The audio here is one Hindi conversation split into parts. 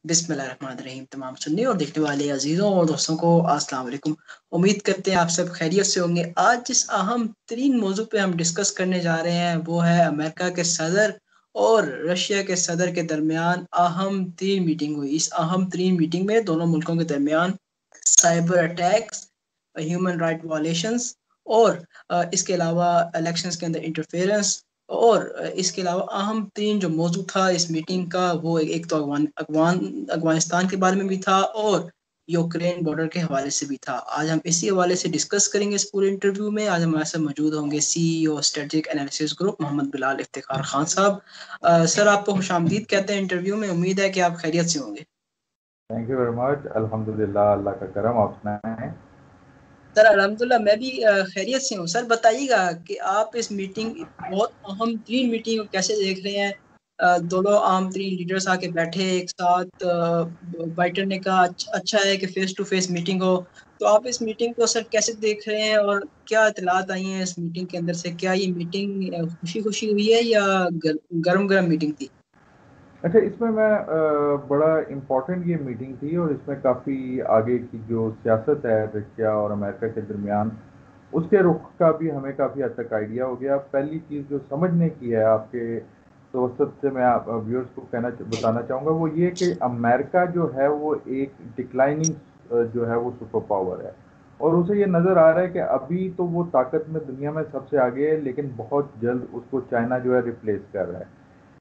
बिस्मिल्लाहिर्रहमानिर्रहीम। तमाम सुनने और देखने वाले अजीज़ों और दोस्तों को अस्सलाम वालेकुम। उम्मीद करते हैं आप सब खैरियत से होंगे। आज जिस अहम तरीन मौजू पे हम डिस्कस करने जा रहे हैं वो है अमेरिका के सदर और रशिया के सदर के दरमियान अहम तरीन मीटिंग हुई। इस अहम तरीन मीटिंग में दोनों मुल्कों के दरमियान cyber attacks, human right violations और इसके अलावा इलेक्शंस के अंदर इंटरफेरेंस और इसके अलावा अहम तीन जो मौजू था इस मीटिंग का वो एक तो अफगानिस्तान के बारे में भी था और यूक्रेन बॉर्डर के हवाले से भी था। आज हम इसी हवाले से डिस्कस करेंगे इस पूरे इंटरव्यू में। आज हमारे साथ मौजूद होंगे CEO strategic analysis group Mohammad Bilal Iftikhar Khan साहब। सर, आपको खुशामदीद कहते हैं इंटरव्यू में। उम्मीद है कि आप खैरियत से होंगे। Thank you very much. अल्हम्दुलिल्लाह, अल्लाह का करम। आप सुनाएं। सर अल्हम्दुलिल्लाह मैं भी खैरियत से हूँ। सर बताइएगा कि आप इस मीटिंग, बहुत अहम तीन मीटिंग को कैसे देख रहे हैं। दोनों अहम तीन लीडर्स आके बैठे एक साथ। बाइडन ने कहा अच्छा है कि फेस टू फेस मीटिंग हो। तो आप इस मीटिंग को सर कैसे देख रहे हैं और क्या इतलात आई हैं इस मीटिंग के अंदर से? क्या ये मीटिंग खुशी खुशी हुई है या गरम गरम मीटिंग थी? अच्छा, इसमें मैं बड़ा इम्पोर्टेंट ये मीटिंग थी और इसमें काफ़ी आगे की जो सियासत है रशिया और अमेरिका के दरमियान, उसके रुख का भी हमें काफ़ी हद तक आइडिया हो गया। पहली चीज़ जो समझने की है, आपके तवसत से मैं आप व्यूअर्स को बताना चाहूँगा, वो ये कि अमेरिका जो है वो एक डिक्लाइनिंग जो है वो सुपर पावर है और उसे ये नज़र आ रहा है कि अभी तो वो ताकत में दुनिया में सबसे आगे है, लेकिन बहुत जल्द उसको चाइना जो है रिप्लेस कर रहा है।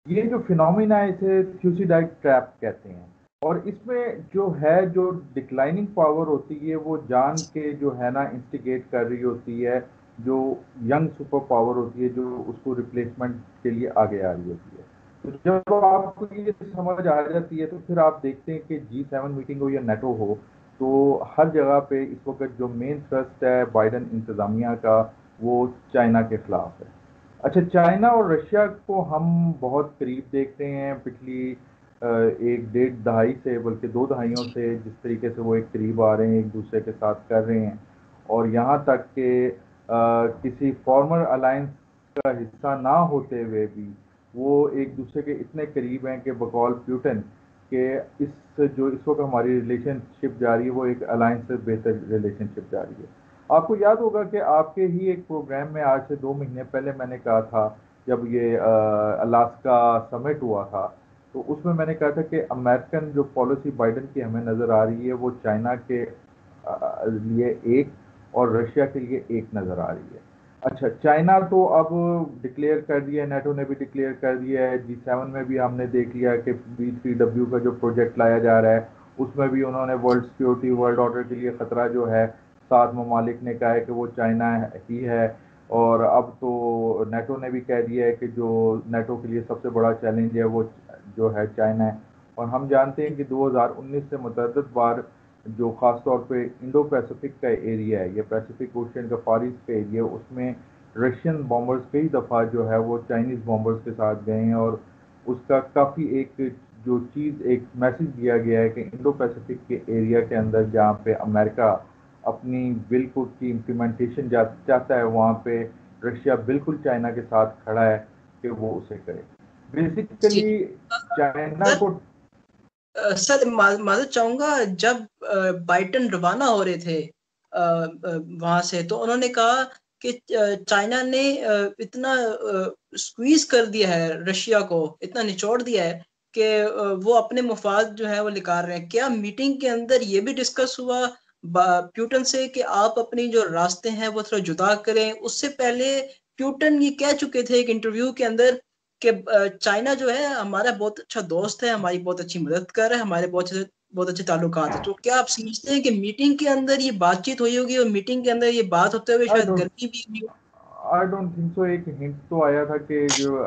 ये जो फिनोमिना है इसे थ्यूसिडाइड ट्रैप कहते हैं और इसमें जो है जो डिक्लाइनिंग पावर होती है वो जान के जो है ना इंस्टिगेट कर रही होती है, जो यंग सुपर पावर होती है जो उसको रिप्लेसमेंट के लिए आगे आ रही होती है। तो जब आपको ये समझ आ जाती है तो फिर आप देखते हैं कि G7 मीटिंग हो या नेटो हो, तो हर जगह पे इस वक्त जो मेन थ्रस्ट है बाइडन इंतज़ामिया का, वो चाइना के खिलाफ है। अच्छा, चाइना और रशिया को हम बहुत करीब देख रहे हैं पिछली एक डेढ़ दहाई से, बल्कि दो दहाइयों जी। से, जिस तरीके से वो एक करीब आ रहे हैं, एक दूसरे के साथ कर रहे हैं और यहाँ तक कि किसी फॉर्मल अलायंस का हिस्सा ना होते हुए भी वो एक दूसरे के इतने करीब हैं कि बकौल प्यूटन के इस जो इस वक्त हमारी रिलेशनशिप जा रही है वो एक अलायंस से बेहतर रिलेशनशिप जा रही है। आपको याद होगा कि आपके ही एक प्रोग्राम में आज से 2 महीने पहले मैंने कहा था, जब ये अलास्का समिट हुआ था, तो उसमें मैंने कहा था कि अमेरिकन जो पॉलिसी बाइडन की हमें नज़र आ रही है वो चाइना के लिए एक और रशिया के लिए एक नज़र आ रही है। अच्छा, चाइना तो अब डिक्लेयर कर दिया है, नेटो ने भी डिक्लेयर कर दिया है, G7 में भी हमने देख लिया कि B3W का जो प्रोजेक्ट लाया जा रहा है उसमें भी उन्होंने वर्ल्ड सिक्योरिटी, वर्ल्ड ऑर्डर के लिए ख़तरा जो है 7 ममालिक ने कहा है कि वो चाइना ही है। और अब तो नेटो ने भी कह दिया है कि जो नेटो के लिए सबसे बड़ा चैलेंज है वो जो है चाइना है। और हम जानते हैं कि 2019 से मुतअद्दिद बार जो ख़ास तौर पे इंडो पैसिफिक का एरिया है, ये पैसिफिक ओशन का फार ईस्ट का एरिया, उसमें रशियन बॉम्बर्स कई दफ़ा जो है वो चाइनीज़ बॉम्बर्स के साथ गए हैं और उसका काफ़ी एक जो चीज़, एक मैसेज दिया गया है कि इंडो पैसिफिक के एरिया के अंदर जहाँ पे अमेरिका अपनी बिल्कुल की इम्प्लीमेंटेशन चाहता है, वहाँ पे रशिया बिल्कुल चाइना के साथ खड़ा है कि वो उसे करे। जी। बेसिकली चाइना सर, को सर माजूद चाहूंगा, जब बाइडन रवाना हो रहे थे वहां से, तो उन्होंने कहा कि चाइना ने इतना स्क्वीज कर दिया है रशिया को, इतना निचोड़ दिया है कि वो अपने मुफाद जो है वो निकाल रहे हैं। क्या मीटिंग के अंदर ये भी डिस्कस हुआ प्यूटन से कि आप अपनी जो रास्ते हैं वो थोड़ा जुदा करें? उससे पहले प्यूटन ये कह चुके थे एक इंटरव्यू के अंदर कि चाइना जो है हमारा बहुत अच्छा दोस्त है, हमारी बहुत अच्छी मदद कर रहा है, हमारे बहुत अच्छे ताल्लुकात है। तो क्या आप समझते हैं कि मीटिंग के अंदर ये बातचीत हुई होगी और मीटिंग के अंदर ये बात होते हुए आई शायद डोंट गर्मी भी हुई हो? I don't think so. एक हिंट तो आया था कि जो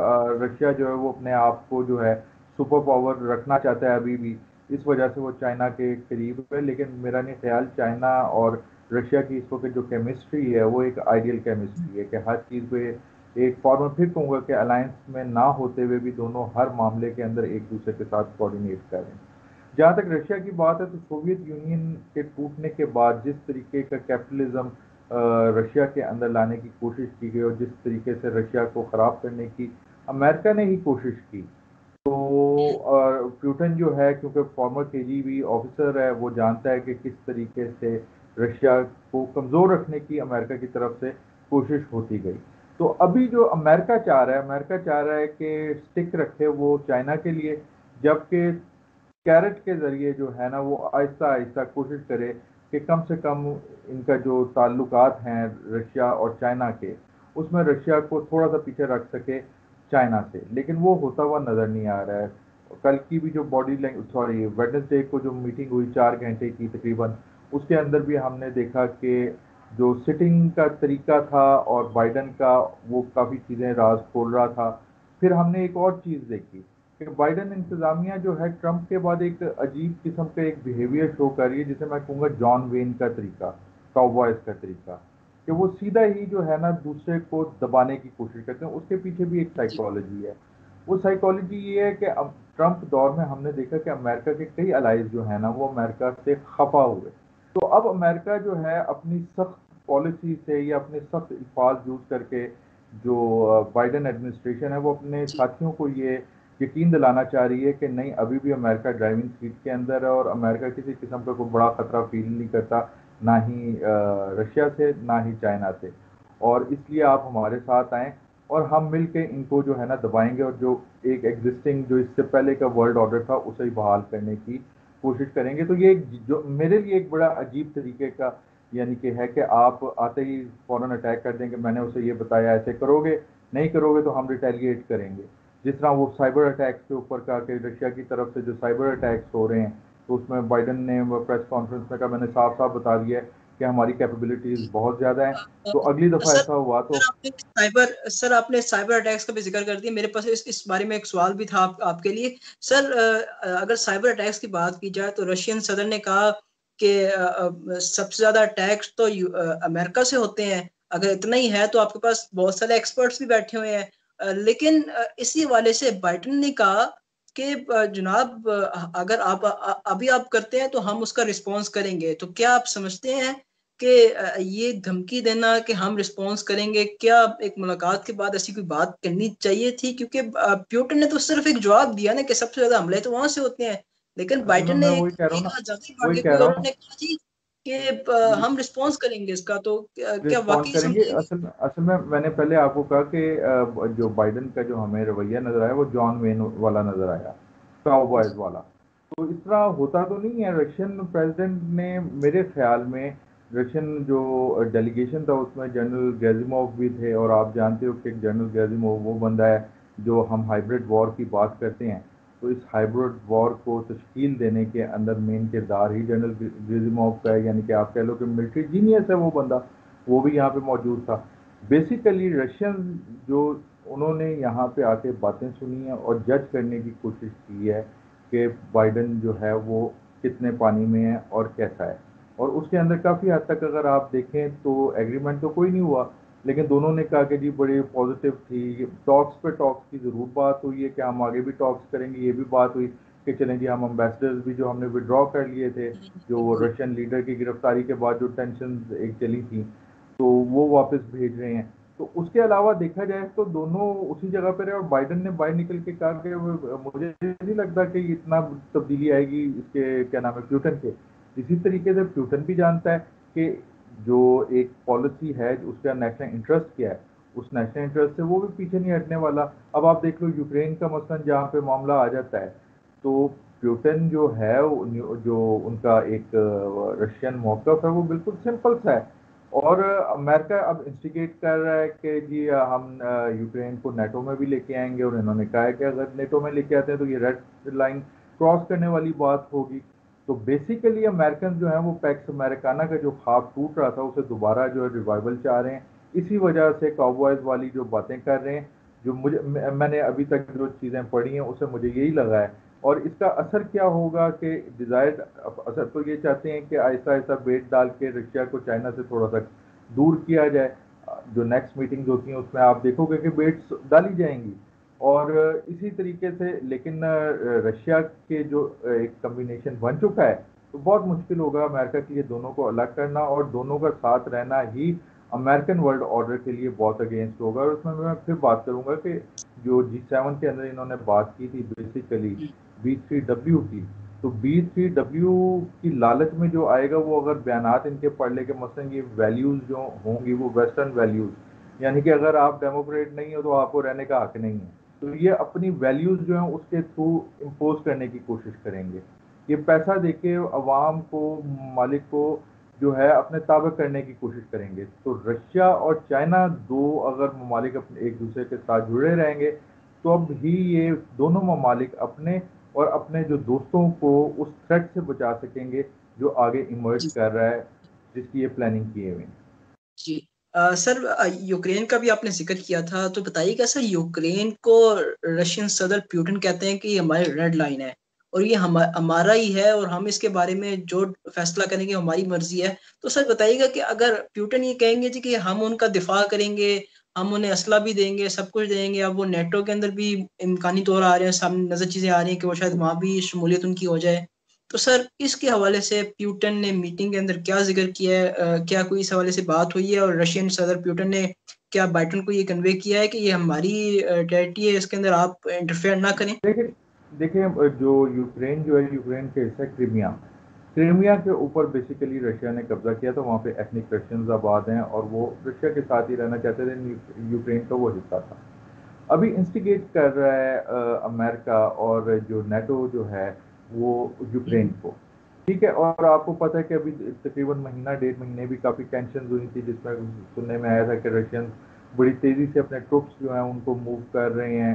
रशिया जो है वो अपने आप को जो है सुपर पावर रखना चाहता है अभी भी, इस वजह से वो चाइना के करीब है। लेकिन मेरा नहीं ख्याल चाइना और रशिया की इस वक्त जो केमिस्ट्री है वो एक आइडियल केमिस्ट्री है कि हर चीज़ पे एक फॉर्मल, फिर कहूँगा कि अलायंस में ना होते हुए भी दोनों हर मामले के अंदर एक दूसरे के साथ कोऑर्डिनेट करें। जहाँ तक रशिया की बात है तो सोवियत यूनियन के टूटने के बाद जिस तरीके का कैपिटलिज्म रशिया के अंदर लाने की कोशिश की गई और जिस तरीके से रशिया को ख़राब करने की अमेरिका ने ही कोशिश की, तो प्यूटन जो है, क्योंकि फॉर्मर केजीबी ऑफिसर है, वो जानता है कि किस तरीके से रशिया को कमज़ोर रखने की अमेरिका की तरफ से कोशिश होती गई। तो अभी जो अमेरिका चाह रहा है कि स्टिक रखे वो चाइना के लिए, जबकि कैरेट के ज़रिए जो है ना वो आहिस्ता आहिस्ता कोशिश करे कि कम से कम इनका जो ताल्लुकात हैं रशिया और चाइना के, उसमें रशिया को थोड़ा सा पीछे रख सके चाइना से, लेकिन वो होता हुआ नज़र नहीं आ रहा है। कल की भी जो वेडनेसडे को जो मीटिंग हुई 4 घंटे की तकरीबन, उसके अंदर भी हमने देखा कि जो सिटिंग का तरीका था और बाइडन का, वो काफ़ी चीज़ें राज खोल रहा था। फिर हमने एक और चीज़ देखी कि बाइडन इंतज़ामिया जो है ट्रंप के बाद एक अजीब किस्म का एक बिहेवियर शो कर रही है, जिसे मैं कहूँगा जॉन वेन का तरीका, काउबॉयज़ का तरीका, कि वो सीधा ही जो है ना दूसरे को दबाने की कोशिश करते हैं। उसके पीछे भी एक जी साइकोलॉजी है। वो साइकोलॉजी ये है कि अब ट्रंप दौर में हमने देखा कि अमेरिका के कई अलाइज जो है ना वो अमेरिका से खफा हुए। तो अब अमेरिका जो है अपनी सख्त पॉलिसी से या अपने सख्त अल्फाज यूज़ करके, जो बाइडन एडमिनिस्ट्रेशन है वो अपने जी साथियों को ये यकीन दिलाना चाह रही है कि नहीं, अभी भी अमेरिका ड्राइविंग सीट के अंदर है और अमेरिका किसी किस्म का कोई बड़ा खतरा फील नहीं करता, ना ही रशिया से ना ही चाइना से। और इसलिए आप हमारे साथ आएँ और हम मिल के इनको जो है ना दबाएंगे, और जो एक एग्जिस्टिंग जो इससे पहले का वर्ल्ड ऑर्डर था उसे ही बहाल करने की कोशिश करेंगे। तो ये जो मेरे लिए एक बड़ा अजीब तरीके का यानी कि है कि आप आते ही फ़ौरन अटैक कर देंगे, मैंने उसे ये बताया ऐसे करोगे, नहीं करोगे तो हम रिटेलिएट करेंगे। जिस तरह वो साइबर अटैक्स के ऊपर कहा कि रशिया की तरफ से जो साइबर अटैक्स हो रहे हैं, तो उसमें बाइडन ने प्रेस कॉन्फ्रेंस में कहा, मैंने साफ साफ बता दिया है कि हमारी कैपेबिलिटीज़ जी। बहुत ज़्यादा हैं। अ, तो अगली दफ़ा सर ऐसा हुआ तो सर आपने साइबर अटैक्स का भी जिक्र कर दिया। मेरे पास इस बारे में एक सवाल भी था आपके लिए सर। अगर साइबर अटैक्स की बात की जाए तो रशियन सदर ने कहा कि सबसे ज्यादा अटैक्स तो अमेरिका से होते हैं। अगर इतना ही है तो आपके पास बहुत सारे एक्सपर्ट्स भी बैठे हुए हैं। लेकिन इसी हवाले से बाइडन ने कहा कि जनाब, अगर आप अभी आप करते हैं तो हम उसका रिस्पॉन्स करेंगे। तो क्या आप समझते हैं कि ये धमकी देना कि हम रिस्पॉन्स करेंगे, क्या एक मुलाकात के बाद ऐसी कोई बात करनी चाहिए थी? क्योंकि प्यूटन ने तो सिर्फ एक जवाब दिया ना कि सबसे ज्यादा हमले तो वहां से होते हैं, लेकिन असल में बाइडन मैं ने वही कह रहा हूँ एक ना, हाथ ज्यादा ही बढ़ वही के कह कोई रहा और हूँ, ने कहा जी कि हम रिस्पॉन्स करेंगे इसका। तो क्या रिस्पॉन्ड वाकई करेंगे। समझेंगे? असल में मैंने पहले आपको कहा कि जो बाइडन का जो हमें रवैया नजर आया वो जॉन वेन वाला नजर आया, काउबॉयज जी वाला। तो इस तरह होता तो नहीं है। रशियन प्रेसिडेंट ने मेरे ख्याल में, रशियन जो डेलीगेशन था उसमें जनरल गेजिमोव भी थे, और आप जानते हो कि जनरल गेजिमोव वो बंदा है जो हम हाइब्रिड वॉर की बात करते हैं, तो इस हाइब्रिड वॉर को तश्कील देने के अंदर मेन किरदार ही जनरल गेजिमोव का है, यानी कि आप कह लो कि मिलिट्री जीनियस है वो बंदा, वो भी यहाँ पे मौजूद था। बेसिकली रशियन जो उन्होंने यहाँ पे आके बातें सुनी हैं और जज करने की कोशिश की है कि बाइडन जो है वो कितने पानी में है और कैसा है, और उसके अंदर काफ़ी हद तक अगर आप देखें तो एग्रीमेंट तो कोई नहीं हुआ, लेकिन दोनों ने कहा कि जी बड़ी पॉजिटिव थी, टॉक्स पे टॉक्स की ज़रूर बात हुई है कि हम आगे भी टॉक्स करेंगे, ये भी बात हुई कि चलें जी हम अम्बेसडर्स भी जो हमने विड्रॉ कर लिए थे, जो बिल्कुल। रशियन लीडर की गिरफ्तारी के बाद जो टेंशन एक चली थी, तो वो वापस भेज रहे हैं। तो उसके अलावा देखा जाए तो दोनों उसी जगह पर है, और बाइडन ने बाहर निकल के कहा कि मुझे नहीं लगता कि इतना तब्दीली आएगी इसके क्या नाम है प्यूटन के। इसी तरीके से प्यूटन भी जानता है कि जो एक पॉलिसी है उसका नेशनल इंटरेस्ट क्या है, उस नेशनल इंटरेस्ट से वो भी पीछे नहीं हटने वाला। अब आप देख लो यूक्रेन का मसलन जहाँ पे मामला आ जाता है, तो प्यूटन जो है जो उनका एक रशियन मौक़िफ़ है वो बिल्कुल सिंपल सा है, और अमेरिका अब इंस्टिगेट कर रहा है कि जी हम यूक्रेन को नेटो में भी लेके आएंगे, और इन्होंने कहा है कि अगर नेटो में लेके आते हैं तो ये रेड लाइन क्रॉस करने वाली बात होगी। तो बेसिकली अमेरिकन जो है वो पैक्स अमेरिकाना का जो ख्वाब टूट रहा था उसे दोबारा जो है रिवाइवल चाह रहे हैं। इसी वजह से काउबॉयज वाली जो बातें कर रहे हैं, जो मैंने अभी तक जो चीज़ें पढ़ी हैं उससे मुझे यही लगा है। और इसका असर क्या होगा कि डिज़ायर्ड असर तो ये चाहते हैं कि आहिस्ता आहिस्ता बेट डाल के रशिया को चाइना से थोड़ा सा दूर किया जाए। जो नेक्स्ट मीटिंग्स होती हैं उसमें आप देखोगे कि बेट्स डाली जाएंगी, और इसी तरीके से, लेकिन रशिया के जो एक कम्बिनेशन बन चुका है, तो बहुत मुश्किल होगा अमेरिका के लिए दोनों को अलग करना, और दोनों का साथ रहना ही अमेरिकन वर्ल्ड ऑर्डर के लिए बहुत अगेंस्ट होगा। और उसमें मैं फिर बात करूंगा कि जो G7 के अंदर इन्होंने बात की थी बेसिकली B3W की, तो B3W की लालच में जो आएगा वो अगर बयानात इनके पढ़ ले के मसलन ये वैल्यूज़ जो होंगी वो वेस्टर्न वैल्यूज़, यानी कि अगर आप डेमोक्रेट नहीं हो तो आपको रहने का हक नहीं है, तो ये अपनी वैल्यूज़ जो हैं उसके थ्रू इम्पोज करने की कोशिश करेंगे। ये पैसा देके अवाम को, मालिक को जो है अपने ताबे करने की कोशिश करेंगे। तो रशिया और चाइना दो अगर ममालिक अपने एक दूसरे के साथ जुड़े रहेंगे तो अब ही ये दोनों ममालिक अपने और अपने जो दोस्तों को उस थ्रेट से बचा सकेंगे जो आगे इमर्ज जी कर रहा है, जिसकी ये प्लानिंग किए हुए हैं। जी। सर, यूक्रेन का भी आपने जिक्र किया था, तो बताइएगा सर, यूक्रेन को रशियन सदर पुतिन कहते हैं कि ये हमारी रेड लाइन है और ये हमारा ही है और हम इसके बारे में जो फैसला करेंगे हमारी मर्जी है। तो सर बताइएगा कि अगर पुतिन ये कहेंगे जी कि हम उनका दिफा करेंगे, हम उन्हें असला भी देंगे, सब कुछ देंगे, अब वो नेटो के अंदर भी इम्कानी तौर आ रहे हैं, सामने नजर चीजें आ रही हैं कि वो शायद वहां भी शमूलियत उनकी हो जाए, तो सर इसके हवाले से पुतिन ने मीटिंग के अंदर क्या जिक्र किया है? क्या कोई इस हवाले से बात हुई है और रशियन सदर पुतिन ने क्या बाइडेन को ये कन्वे किया है कि ये हमारी टेरिटरी है, इसके अंदर आप इंटरफेयर ना करें? देखिए देखिए जो यूक्रेन जो है, यूक्रेन के हिस्सा क्रीमिया, क्रीमिया के ऊपर बेसिकली रशिया ने कब्जा किया था। वहाँ पे एथनिक रशियंस आबाद हैं और वो रशिया के साथ ही रहना चाहते थे, यूक्रेन का वो हिस्सा था। अभी इंस्टिगेट कर रहा है अमेरिका और जो नेटो जो है वो यूक्रेन को, ठीक है। और आपको पता है कि अभी तकरीबन महीना 1.5 महीने भी काफ़ी टेंशन हुई थी, जिसमें सुनने में आया था कि रशियन बड़ी तेज़ी से अपने ट्रुप्स जो हैं उनको मूव कर रहे हैं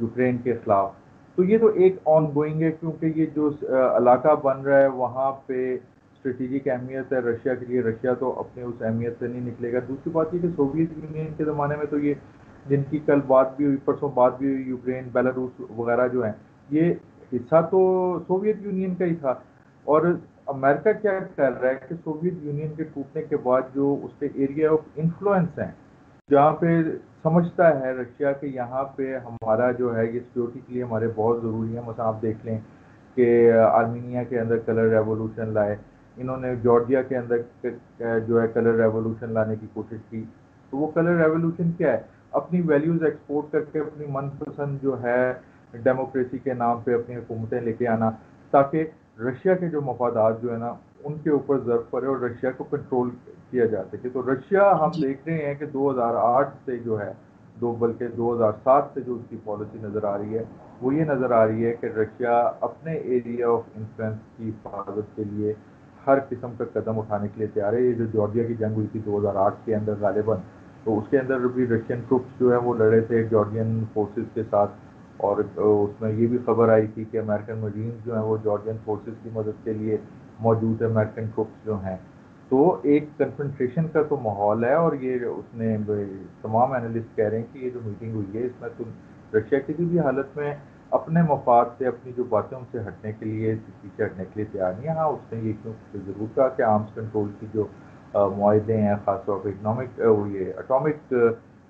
यूक्रेन के खिलाफ। तो ये तो एक ऑन गोइंग है, क्योंकि ये जो इलाका बन रहा है वहाँ पे स्ट्रेटेजिक अहमियत है रशिया के लिए। रशिया तो अपने उस अहमियत से नहीं निकलेगा। दूसरी बात ये कि सोवियत यूनियन के ज़माने में तो ये, जिनकी कल बात भी हुई, परसों बात भी हुई, यूक्रेन, बेलारूस वगैरह जो हैं, ये हिस्सा तो सोवियत यूनियन का ही था। और अमेरिका क्या कर रहा है कि सोवियत यूनियन के टूटने के बाद जो उसके एरिया ऑफ इन्फ्लुएंस हैं, जहाँ पे समझता है रशिया के यहाँ पे हमारा जो है ये सिक्योरिटी के लिए हमारे बहुत ज़रूरी है। मतलब आप देख लें कि आर्मीनिया के अंदर कलर रेवोल्यूशन लाए, इन्होंने जॉर्जिया के अंदर जो है कलर रेवोल्यूशन लाने की कोशिश की। तो वो कलर रेवोल्यूशन क्या है? अपनी वैल्यूज़ एक्सपोर्ट करके अपनी मनपसंद जो है डेमोक्रेसी के नाम पे अपनी हुकूमतें लेके आना, ताकि रशिया के जो मफादात जो है ना उनके ऊपर ज़र्ब पड़े और रशिया को कंट्रोल किया जा सके। तो रशिया हम जी देख रहे हैं कि 2008 से जो है, दो बल्कि 2007 से जो उसकी पॉलिसी नज़र आ रही है वो ये नज़र आ रही है कि रशिया अपने एरिया ऑफ इन्फ्लुएंस की हिफाजत के लिए हर किस्म का कदम उठाने के लिए तैयार है। ये जो जॉर्जिया की जंग हुई थी 2008 के अंदर गालिबन, तो उसके अंदर भी रशियन ट्रुप्स जो है वो लड़े थे जॉर्जियन फोर्सेस के साथ। और उसमें ये भी खबर आई थी कि अमेरिकन मरीन्स जो हैं वो जॉर्जियन फोर्सेस की मदद के लिए मौजूद है, अमेरिकन ट्रुप्स जो हैं। तो एक कन्फ्रंटेशन का तो माहौल है। और ये उसने तमाम एनालिस्ट कह रहे हैं कि ये जो मीटिंग हुई है इसमें तो रशिया किसी भी हालत में अपने मफाद से, अपनी जो बातें उनसे हटने के लिए, पीछे हटने के लिए तैयार नहीं है। हाँ, उसने ये क्यों ज़रूर कहा कि आर्म्स कंट्रोल की जो मुआहदे हैं, ख़ासतौर पर इकनॉमिक वो ये अटोमिक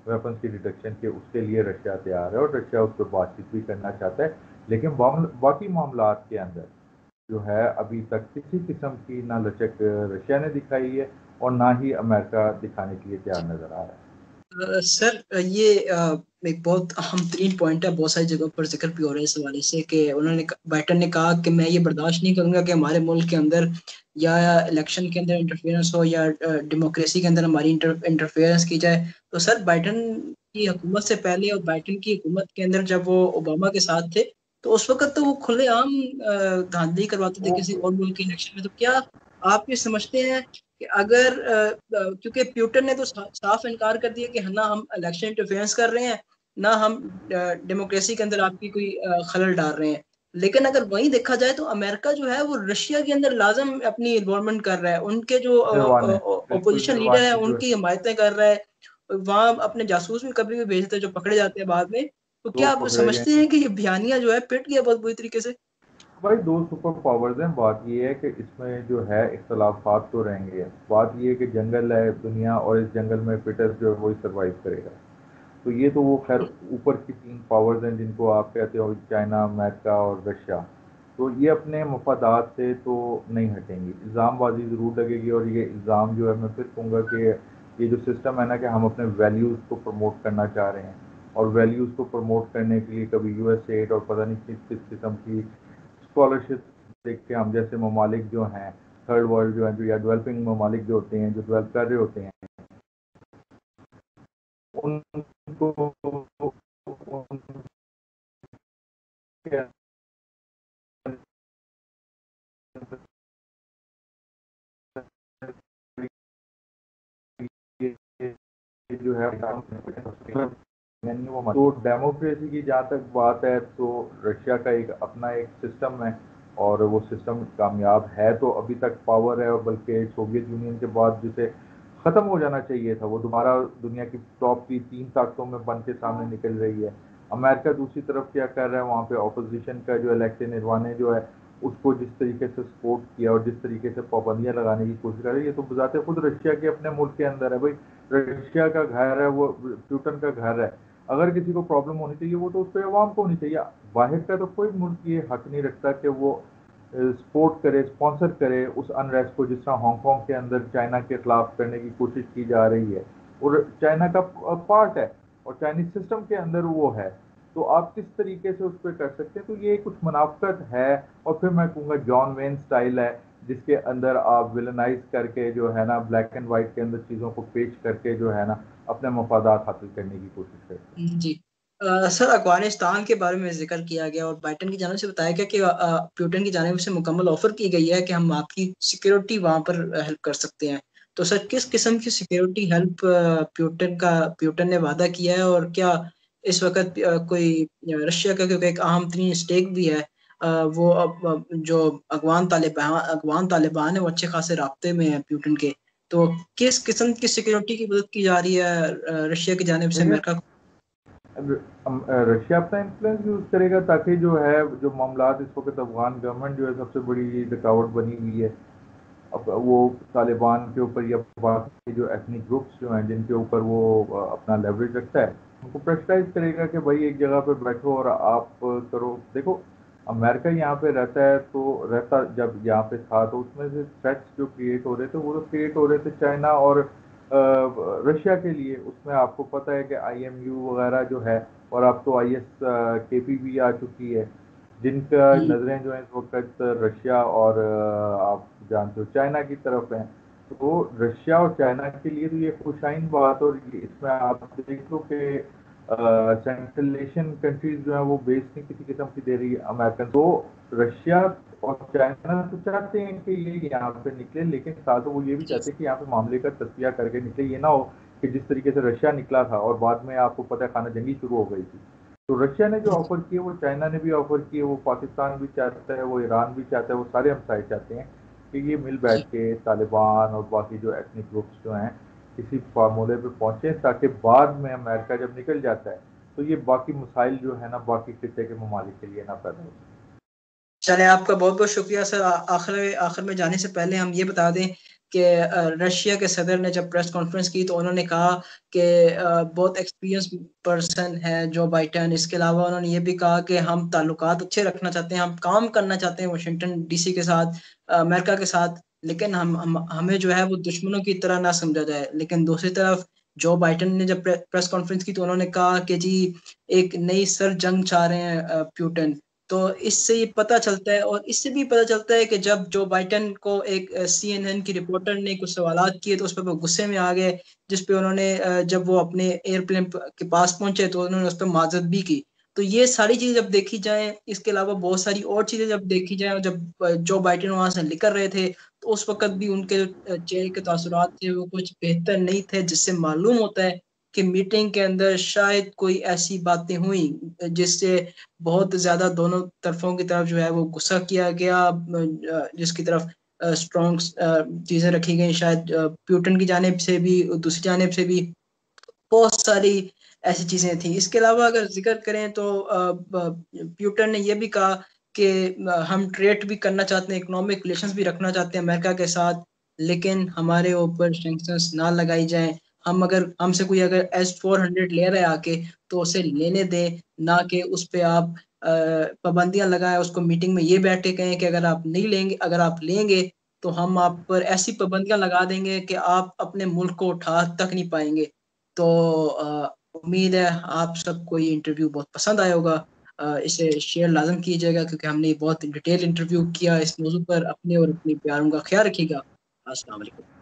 वेपन्स की डिडक्शन के, उसके लिए रशिया तैयार है और रशिया उस पर बातचीत भी करना चाहता है। लेकिन बाकी मामलात के अंदर जो है अभी तक किसी किस्म की ना लचक रशिया ने दिखाई है और ना ही अमेरिका दिखाने के लिए तैयार नजर आ रहा है। सर, ये एक बहुत अहम तरीन पॉइंट है, बहुत सारी जगहों पर जिक्र भी हो रहा है इस हवाले से कि बाइडेन ने कहा कि मैं ये बर्दाश्त नहीं करूंगा कि हमारे मुल्क के अंदर या इलेक्शन के अंदर इंटरफेरेंस हो या डेमोक्रेसी के अंदर हमारी इंटरफेरेंस की जाए। तो सर बाइडेन की हुकूमत से पहले और बाइडेन की हुकूमत के अंदर जब वो ओबामा के साथ थे, तो उस वक्त तो वो खुलेआम धांधली करवाते थे वो किसी और मुल्क के इलेक्शन में। तो क्या आप ये समझते हैं कि अगर क्योंकि पुतिन ने तो साफ इनकार कर दिया कि ना हम इलेक्शन इंटरफेरेंस कर रहे हैं, ना हम डेमोक्रेसी के अंदर आपकी कोई खलल डाल रहे हैं, लेकिन अगर वही देखा जाए तो अमेरिका जो है वो रशिया के अंदर लाजम अपनी इन्वॉल्वमेंट कर रहा है, उनके जो निर्वाण है, बिल्कुल ओपोजिशन लीडर निर्वाण है की जो उनकी हिमायतें कर रहा है, वहां अपने जासूस भी कभी भी भेजते हैं जो पकड़े जाते हैं बाद में। तो दो क्या आप पकड़े गए। समझते हैं कि ये बयानिया जो है पिट गया बहुत बुरी तरीके से? भाई दो सुपर पावर्स हैं। बात ये है कि इसमें जो है इख्तलाफात तो रहेंगे। बात ये है कि जंगल है दुनिया और इस जंगल में फिटेस्ट जो है वही सर्वाइव करेगा। तो ये तो वो खैर ऊपर की तीन पावर्स हैं जिनको आप कहते हो, चाइना, अमेरिका और रशिया। तो ये अपने मफादात से तो नहीं हटेंगी, इल्ज़ामबाजी ज़रूर लगेगी। और ये इल्ज़ाम जो है, मैं फिर कहूँगा कि ये जो सिस्टम है ना, कि हम अपने वैल्यूज़ को प्रमोट करना चाह रहे हैं, और वैल्यूज़ को प्रमोट करने के लिए कभी यूएसएड और पता नहीं किस किस किस्म की स्कॉलरशिप देख के हम जैसे ममालिक जो हैं, थर्ड वर्ल्ड जो है, जो या डेवलपिंग ममालिक जो होते हैं, जो डेवलप कर रहे होते हैं, उनको उनके जो है तो डेमोक्रेसी की जहाँ तक बात है, तो रशिया का एक अपना एक सिस्टम है, और वो सिस्टम कामयाब है। तो अभी तक पावर है, और बल्कि सोवियत यूनियन के बाद जिसे ख़त्म हो जाना चाहिए था, वो दोबारा दुनिया की टॉप की 3 ताकतों में बन के सामने निकल रही है। अमेरिका दूसरी तरफ क्या कर रहा है, वहाँ पे अपोजिशन का जो इलेक्शन निर्वाण जो है, उसको जिस तरीके से सपोर्ट किया और जिस तरीके से पाबंदियां लगाने की कोशिश कर रही है, ये तो बजाते खुद रशिया के अपने मुल्क के अंदर है। भाई, रशिया का घर है, वो प्यूटन का घर है। अगर किसी को प्रॉब्लम होनी चाहिए, वो तो उस पर अवाम को होनी चाहिए। बाहर का तो कोई मुल्क ये हक नहीं रखता कि वो सपोर्ट करे, स्पॉन्सर करे उस अनरेस्ट को, जिस तरह हांगकांग के अंदर चाइना के खिलाफ करने की कोशिश की जा रही है। और चाइना का पार्ट है, और चाइनीज सिस्टम के अंदर वो है। तो आप किस तरीके से उस पर कर सकते हैं, तो ये कुछ मुनाफ्कत है। और फिर मैं कहूँगा जॉन वेन स्टाइल है, जिसके अंदर आप विलनाइज करके जो है ना, ब्लैक एंड वाइट के अंदर चीज़ों को पेश करके जो है ना, अपने मफादात हासिल करने की कोशिश करते हैं। जी। सर, अफगानिस्तान के बारे में जिक्र किया गया और बाइडेन की जानिब से बताया गया कि प्यूटन की जानिब से मुकम्मल ऑफर की गई है कि हम आपकी सिक्योरिटी वहां पर हेल्प कर सकते हैं। तो सर, किस किस्म की सिक्योरिटी हेल्प प्यूटन ने वादा किया है, और क्या इस वक्त कोई रशिया का, क्योंकि एक अहम तरीन स्टेक भी है, वो जो अफगान तालिबान है, वो अच्छे खासे राब्ते में है प्यूटन के। तो किस किस्म की सिक्योरिटी की मदद की जा रही है रशिया की जानिब से देखिए, अमेरिका को? रशिया अपना इन्फ्लुएंस यूज करेगा, ताकि जो है, जो मामलात इस वक्त अफगान गवर्नमेंट जो है सबसे बड़ी रुकावट बनी हुई है, अब वो तालिबान के ऊपर या बाकी जो एथनिक ग्रुप्स जो हैं, जिनके ऊपर वो अपना लेवरेज रखता है, उनको प्रेशराइज करेगा कि भाई एक जगह पे बैठो और आप करो। देखो, अमेरिका यहाँ पे रहता है, तो रहता जब यहाँ पे था, तो उसमें से थ्रेट्स जो क्रिएट हो रहे थे, वो तो क्रिएट हो रहे थे चाइना और रशिया के लिए। उसमें आपको पता है कि आईएमयू वगैरह जो है, और अब तो आईएस केपी भी आ चुकी है, जिनका नज़रें जो है इस वक्त रशिया और आप जानते हो चाइना की तरफ हैं। तो रशिया और चाइना के लिए तो ये खुशाइन बात। और इसमें आप देख लो कि सेंट्रल एशियन कंट्रीज जो है, वो बेस नहीं किसी किस्म की दे रही है अमेरिकन। तो रशिया और चाइना तो चाहते हैं कि ये यहाँ पे निकले, लेकिन साथ वो ये भी चाहते हैं कि यहाँ पे मामले का तस्फिया करके निकले। ये ना हो कि जिस तरीके से रशिया निकला था और बाद में आपको पता है खाना जंगी शुरू हो गई थी। तो रशिया ने जो ऑफर किए, वो चाइना ने भी ऑफर किए, वो पाकिस्तान भी चाहता है, वो ईरान भी चाहता है, वो सारे हमसाए चाहते हैं कि ये मिल बैठ के तालिबान और बाकी जो एथनिक ग्रुप्स जो हैं, किसी फार्मूले पे पहुंचे, ताकि बाद में अमेरिका जब निकल जाता है, तो ये बाकी मसाइल जो है ना, बाकी खिते के ममालिक के लिए ना पैदा हो। चले, आपका बहुत बहुत शुक्रिया सर। आखिर आखिर में जाने से पहले हम ये बता दें कि रशिया के सदर ने जब प्रेस कॉन्फ्रेंस की, तो उन्होंने कहा कि बहुत एक्सपीरियंस पर्सन है जो बाइडन। इसके अलावा उन्होंने ये भी कहा कि हम ताल्लुकात अच्छे रखना चाहते हैं, हम काम करना चाहते हैं वाशिंगटन डीसी के साथ, अमेरिका के साथ, लेकिन हमें जो है वो दुश्मनों की तरह ना समझा जाए। लेकिन दूसरी तरफ जो बाइडन ने जब प्रेस कॉन्फ्रेंस की, तो उन्होंने कहा कि जी, एक नई सर जंग चाह रहे हैं प्यूटन। तो इससे ये पता चलता है, और इससे भी पता चलता है कि जब जो बाइडन को एक सीएनएन की रिपोर्टर ने कुछ सवालात किए, तो उस पर वो गुस्से में आ गए, जिस पे उन्होंने जब वो अपने एयरप्लेन के पास पहुंचे, तो उन्होंने उस पर माजरत भी की। तो ये सारी चीजें जब देखी जाए, इसके अलावा बहुत सारी और चीजें जब देखी जाए, जब जो बाइडन वहां से निकल रहे थे, तो उस वक्त भी उनके जो चेहरे के तासुरात थे, वो कुछ बेहतर नहीं थे, जिससे मालूम होता है कि मीटिंग के अंदर शायद कोई ऐसी बातें हुई जिससे बहुत ज्यादा दोनों तरफों की तरफ जो है वो गुस्सा किया गया, जिसकी तरफ स्ट्रॉन्ग चीजें रखी गई, शायद प्यूटन की जानिब से भी, दूसरी जानिब से भी बहुत सारी ऐसी चीजें थी। इसके अलावा अगर जिक्र करें, तो प्यूटन ने यह भी कहा कि हम ट्रेड भी करना चाहते हैं, इकोनॉमिक रिलेशंस भी रखना चाहते हैं अमेरिका के साथ, लेकिन हमारे ऊपर सैंक्शंस ना लगाई जाएं, हम अगर हमसे कोई अगर S-400 ले रहा है आके, तो उसे लेने दें, ना कि उस पे आप पाबंदियाँ लगाएँ, उसको मीटिंग में ये बैठ के कहें कि अगर आप नहीं लेंगे, अगर आप लेंगे तो हम आप पर ऐसी पाबंदियाँ लगा देंगे कि आप अपने मुल्क को उठा तक नहीं पाएँगे। तो उम्मीद है आप सबको ये इंटरव्यू बहुत पसंद आया होगा। इसे शेयर लाज़िम कीजिएगा क्योंकि हमने बहुत डिटेल इंटरव्यू किया इस मौजू पर। अपने और अपने प्यारों का ख़्याल रखिएगा। अस्सलाम वालेकुम।